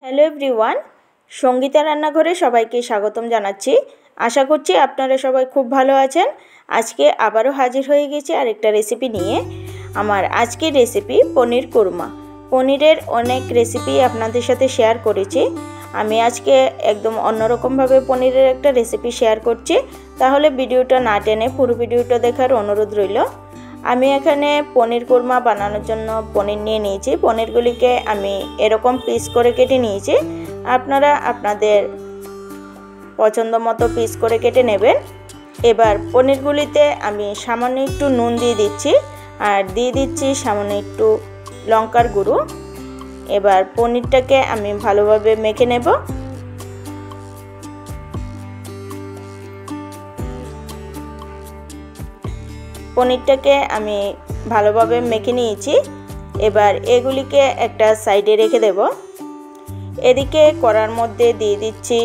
Hello everyone, Sangeeta রান্নাঘরে সবাইকে স্বাগতম জানাচ্ছি। আশা করছি আপনারা সবাই খুব ভালো আছেন। আজকে আবারও হাজির হয়ে গেছি আরেকটা রেসিপি নিয়ে। আমার আজকের রেসিপি পনির কোরমা। পনিরের অনেক রেসিপি আপনাদের সাথে শেয়ার করেছি। আমি আজকে একদম অন্যরকমভাবে পনিরের একটা রেসিপি শেয়ার করছি। তাহলে ভিডিওটা না টেনে পুরো ভিডিওটা দেখার অনুরোধ রইল। আমি এখানে পনির কোরমা বানানোর জন্য পনির নিয়ে নিয়েছি। পনিরগুলিকে আমি এরকম পিস করে কেটে নিয়েছি। আপনারা আপনাদের পছন্দ মতো পিস করে কেটে নেবেন। এবার পনিরগুলিতে আমি সামান্য একটু নুন দিয়ে দিচ্ছি আর দিয়ে দিচ্ছি সামান্য একটু লঙ্কার গুঁড়ো। এবার পনিরটাকে আমি ভালোভাবে মেখে নেব। পনিরটাকে আমি ভালোভাবে মেখে নিয়েছি। এবার এগুলিকে একটা সাইডে রেখে দেব। এদিকে কড়ার মধ্যে দিয়ে দিচ্ছি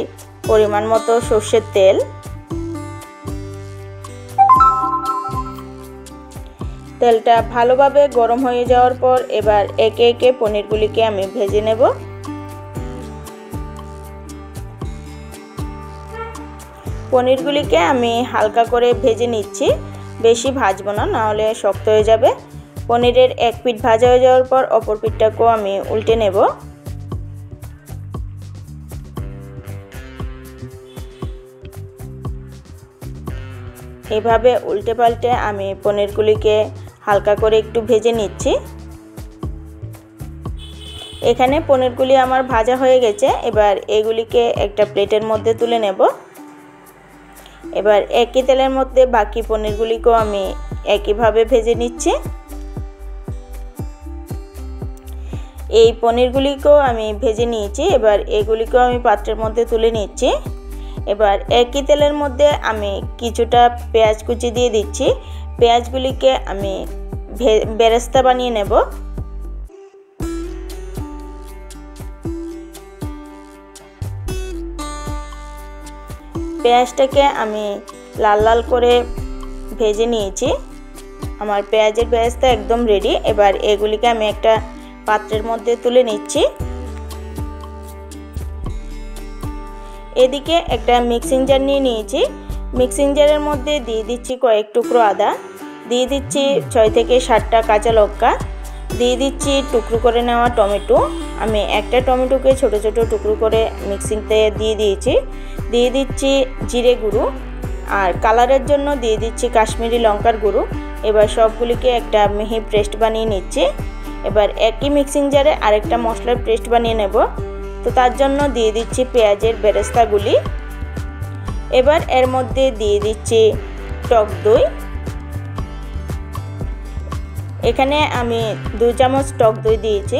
পরিমাণ মতো সর্ষের তেল। তেলটা ভালোভাবে গরম হয়ে যাওয়ার পর এবার একে একে পনিরগুলিকে আমি ভেজে নেব। পনিরগুলিকে আমি হালকা করে ভেজে নিচ্ছি, বেশি ভাজবো না, নাহলে শক্ত হয়ে যাবে। পনিরের এক পিঠ ভাজা হয়ে যাওয়ার পর অপর পিঠটাকেও আমি উল্টে নেব। এভাবে উল্টে পাল্টে আমি পনিরগুলিকে হালকা করে একটু ভেজে নিচ্ছি। এখানে পনিরগুলি আমার ভাজা হয়ে গেছে। এবার এগুলিকে একটা প্লেটের মধ্যে তুলে নেব। এবার একই তেলের মধ্যে বাকি পনিরগুলিকেও আমি একইভাবে ভেজে নিচ্ছি। এই পনিরগুলিকেও আমি ভেজে নিয়েছি। এবার এগুলিকেও আমি পাত্রের মধ্যে তুলে নিচ্ছি। এবার একই তেলের মধ্যে আমি কিছুটা পেঁয়াজ কুচি দিয়ে দিচ্ছি। পেঁয়াজগুলিকে আমি বেরেস্তা বানিয়ে নেব। পেঁয়াজটাকে আমি লাল লাল করে ভেজে নিয়েছি। আমার পেঁয়াজের বেরেস্তা একদম রেডি। এবার এগুলিকে আমি একটা পাত্রের মধ্যে তুলে নিচ্ছি। এদিকে একটা মিক্সিং জার নিয়ে নিয়েছি। মিক্সিং জারের মধ্যে দিয়ে দিচ্ছি কয়েক টুকরো আদা, দিয়ে দিচ্ছি 6 থেকে 7টা কাঁচা লঙ্কা, দিয়ে দিচ্ছি টুকরো করে নেওয়া টমেটো। আমি একটা টমেটোকে ছোট ছোট টুকরো করে মিক্সিংতে দিয়ে দিয়েছি। দিয়ে দিচ্ছি জিরে গুঁড়ো আর কালারের জন্য দিয়ে দিচ্ছি কাশ্মীরি লঙ্কার গুঁড়ো। এবার সবগুলিকে একটা মিহি পেস্ট বানিয়ে নিচ্ছি। এবার একই মিক্সিং জারে আরেকটা মশলার পেস্ট বানিয়ে নেব। তো তার জন্য দিয়ে দিচ্ছি পেঁয়াজের বেরেস্তাগুলি। এবার এর মধ্যে দিয়ে দিচ্ছি টক দই। এখানে আমি 2 চামচ টক দই দিয়েছি।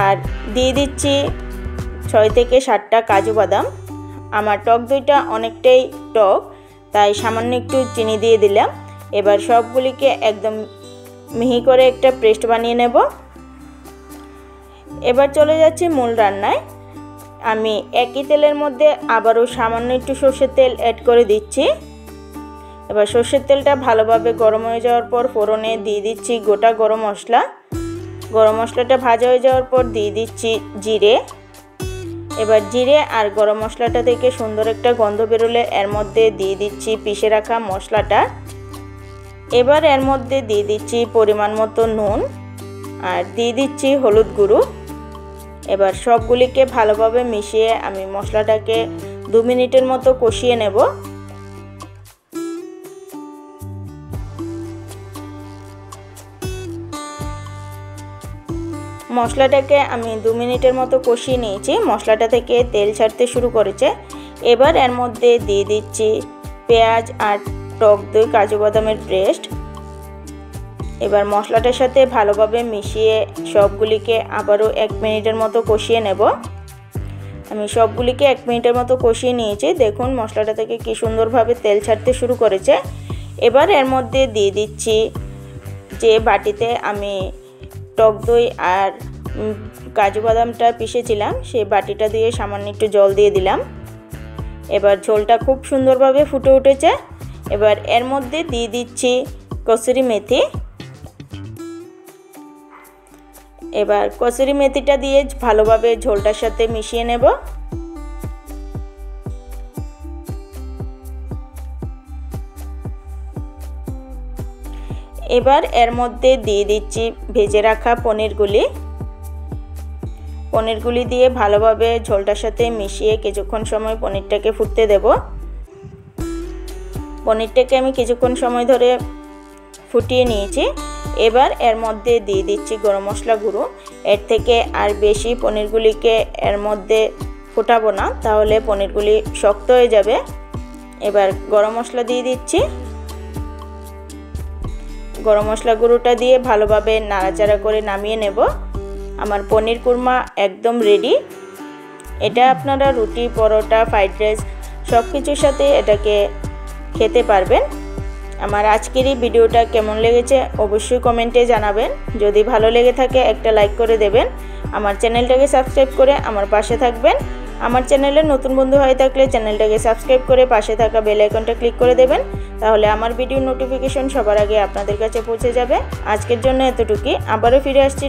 আর দিয়ে দিচ্ছি 6 থেকে 7টা কাজু বাদাম। আমার টক দইটা অনেকটাই টক, তাই সামান্য একটু চিনি দিয়ে দিলাম। এবার সবগুলিকে একদম মিহি করে একটা পেস্ট বানিয়ে নেব। এবার চলে যাচ্ছি মূল রান্নায়। আমি একই তেলের মধ্যে আবারও সামান্য একটু সর্ষের তেল অ্যাড করে দিচ্ছি। এবার সর্ষের তেলটা ভালোভাবে গরম হয়ে যাওয়ার পর ফোড়নে দিয়ে দিচ্ছি গোটা গরম মশলা। গরম মশলাটা ভাজা হয়ে যাওয়ার পর দিয়ে দিচ্ছি জিরে। এবার জিরে আর গরম মশলাটা থেকে সুন্দর একটা গন্ধ বেরোলে এর মধ্যে দিয়ে দিচ্ছি পিষে রাখা মশলাটা। এবার এর মধ্যে দিয়ে দিচ্ছি পরিমাণ মতো নুন আর দিয়ে দিচ্ছি হলুদ গুঁড়ো। এবার সবগুলিকে ভালোভাবে মিশিয়ে আমি মশলাটাকে 2 মিনিটের মতো কষিয়ে নেব। মশলাটাকে আমি 2 মিনিটের মতো কষিয়ে নিয়েছি। মশলাটা থেকে তেল ছাড়তে শুরু করেছে। এবার এর মধ্যে দিয়ে দিচ্ছি পেঁয়াজ আর টক দই কাজু বাদামের পেস্ট। এবার মশলাটার সাথে ভালোভাবে মিশিয়ে সবগুলিকে আবারও 1 মিনিটের মতো কষিয়ে নেব। আমি সবগুলিকে 1 মিনিটের মতো কষিয়ে নিয়েছি। দেখুন মশলাটা থেকে কি সুন্দরভাবে তেল ছাড়তে শুরু করেছে। এবার এর মধ্যে দিয়ে দিচ্ছি যে বাটিতে আমি টক দই আর কাজু বাদামটা পিষেছিলাম, সেই বাটিটা দিয়ে সামান্য একটু জল দিয়ে দিলাম। এবার ঝোলটা খুব সুন্দরভাবে ফুটে উঠেছে। এবার এর মধ্যে দিয়ে দিচ্ছি কসুরি মেথি। এবার কসুরি মেথিটা দিয়ে ভালোভাবে ঝোলটার সাথে মিশিয়ে নেব। এবার এর মধ্যে দিয়ে দিচ্ছি ভেজে রাখা পনিরগুলি দিয়ে ভালোভাবে ঝোলটার সাথে মিশিয়ে কিছুক্ষণ সময় পনিরটাকে ফুটতে দেব। পনিরটাকে আমি কিছুক্ষণ সময় ধরে ফুটিয়ে নিয়েছি। এবার এর মধ্যে দিয়ে দিচ্ছি গরম মশলা গুঁড়ো। এর থেকে আর বেশি পনিরগুলিকে এর মধ্যে ফোটাবো না, তাহলে পনিরগুলি শক্ত হয়ে যাবে। এবার গরম মশলা দিয়ে দিচ্ছি। গরম মশলা গুঁড়োটা দিয়ে ভালোভাবে নাড়াচাড়া করে নামিয়ে নেব। আমার পনির কুরমা একদম রেডি। এটা আপনারা রুটি, পরোটা, ফ্রাইড রাইস সব কিছুর সাথে এটাকে খেতে পারবেন। আমার আজকের এই ভিডিওটা কেমন লেগেছে অবশ্যই কমেন্টে জানাবেন। যদি ভালো লেগে থাকে একটা লাইক করে দেবেন। আমার চ্যানেলটাকে সাবস্ক্রাইব করে আমার পাশে থাকবেন। আমার চ্যানেলে নতুন বন্ধু হয়ে থাকলে চ্যানেলটাকে সাবস্ক্রাইব করে পাশে থাকা বেল আইকনটা ক্লিক করে দেবেন, তাহলে আমার ভিডিও নোটিফিকেশন সবার আগে আপনাদের কাছে পৌঁছে যাবে। আজকের জন্য এতটুকুই, আবারও ফিরে আসছি